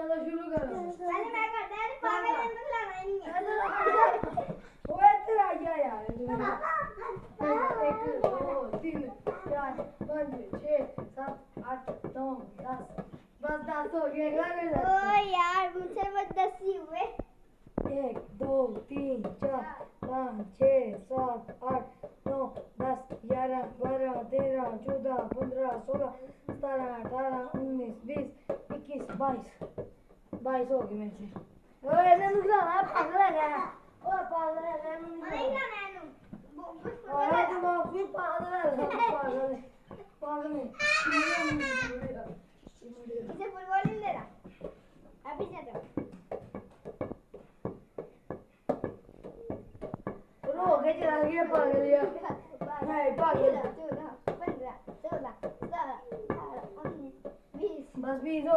चलो शुरू करो। पहले मैं करता है पागल है तो लाना ही नहीं है। ओए तेरा यार 1 2 3 4 5 6 7 8 9 10 बस 10 हो गया। ओ यार मुझसे बस 10 ही हुए। 1 2 3 4 5 6 7 8 9 10 11 12 13 14 15 16 17 18 19 20 21 22 हो गए मेरे से। ओए ना नुकसान पागल है क्या? ओए पागल है क्या? नहीं लाना है नू ओए तुम भी पागल है पागल है। इसे फुटबॉल नहीं दे रहा अभी से तो हो गए चला गया पागल या नहीं पागल 14 15 16 17 18 19 20 बस 20 हो